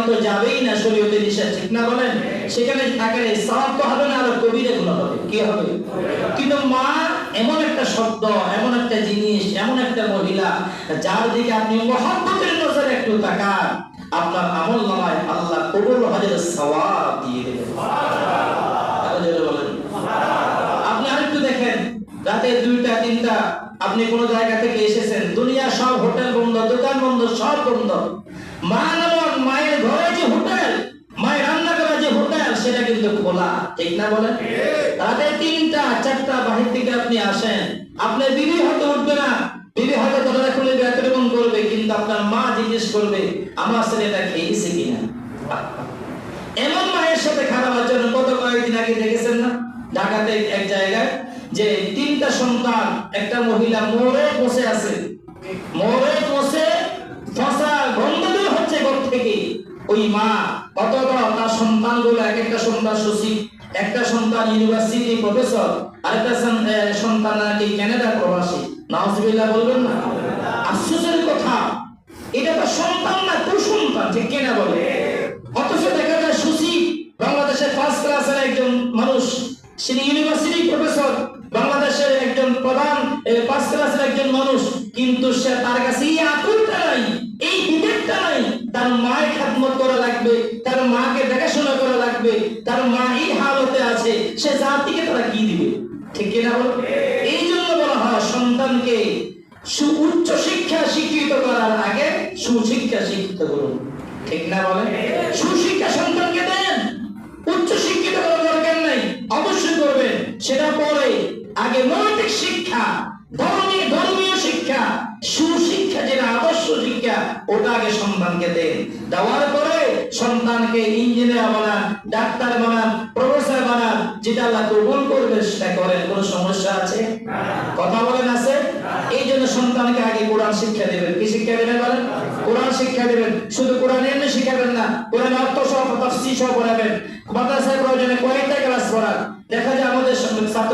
তো যাবেই না, শরীয়তে নিষেধ, ঠিক না বলেন? সেখানে আকারে সওয়াব তো হবে না, আর কবিরা গুনাহ হবে। কি হবে? কিন্তু মা এমন একটা শব্দ, এমন একটা জিনিস, এমন একটা মহিলা, যার দিকে আপনি মহব্বতের নজরে একটু তাকান, আপনার আমল নামায় আল্লাহ কবুল হজের সওয়াব দিয়ে দেবেন। আপনি আরেকটু দেখেন, রাতে 2টা 3টা আপনি কোন জায়গা থেকে এসেছেন, দুনিয়া সব হোটেল বন্ধ, দোকান বন্ধ, সব বন্ধ। মা নামক মায়ের ঘরে যে হোটেল, মায়ের রান্না করা যে হোটেল, সেটা কিন্তু খোলা, ঠিক না বলেন? রাতে 3টা 4টা বাহির থেকে আপনি আসেন, আপনার বিবি হয়তো উঠবে না, বিবি হয়তো দরজা খুলে ব্যাকরণ করবে, কিন্তু আপনার মা জিজ্ঞেস করবে আমার ছেলেটা খেয়েছে কিনা। এমন মায়ের সাথে খারাপ আচরণ কত কয়েকদিন আগে দেখেছেন না? ঢাকাতে এক জায়গায় যে 3টা সন্তান, একটা মহিলা মোড়ে বসে আছে, মোড়ে বসে ফসা গন্ধ বের হচ্ছে ঘর থেকে। ওই মা অথবা তার সন্তানগুলো, এক একটা সন্তান সচিব, একটা সন্তান ইউনিভার্সিটি প্রফেসর, আরেকটা সন্তান নাকি কানাডা প্রবাসী। নাউজুবিল্লাহ বলবেন না? আশ্চর্যের কথা, এটা তো সন্তান না, কুসন্তান, ঠিক কিনা বলে? অথচ দেখা যায় সচিব, বাংলাদেশের ফার্স্ট ক্লাসের একজন মানুষ, সে ইউনিভার্সিটি প্রফেসর, বাংলাদেশের একজন প্রধান ফার্স্ট ক্লাসের একজন মানুষ, কিন্তু সে তার কাছে এই আকুলতা নাই, এই বিবেকটা নাই, তার মায়ের খেদমত করা লাগবে, তার মাকে দেখাশোনা করা লাগবে, তার মা এই হালতে আছে, সে জাতিকে তারা কি দিবে? ঠিক কিনা বল? এই জন্য বলা হয় সন্তানকে উচ্চ শিক্ষা শিক্ষিত করার আগে সুশিক্ষা শিক্ষিত করুন, ঠিক না বলেন? সুশিক্ষা সন্তানকে দেন, উচ্চ শিক্ষিত করার দরকার নাই, অবশ্যই করবেন, সেটা পরে। আগে নৈতিক শিক্ষা, ধর্মীয় শিক্ষা, সুশিক্ষা, যেটা আদর্শ শিক্ষা, ওটা আগে সন্তানকে দেন। দেওয়ার পরে সন্তানকে ইঞ্জিনিয়ার বানান, ডাক্তার বানান, প্রফেসর বানান, যেটা আল্লাহ কবুল করবে সেটা করেন। কোনো সমস্যা আছে? কথা বলেন আছে? এই জন্য সন্তানকে আগে কোরআন শিক্ষা দেবেন। কি শিক্ষা দেবেন বলেন? কোরআন শিক্ষা দেবেন। শুধু কোরআন এমনি শিখাবেন না, কোরআন অর্থ সহ তাফসীর সহ পড়াবেন। মাদ্রাসায় প্রয়োজনে কয়েকটা ক্লাস করান। দেখা যায় আমাদের ছাত্র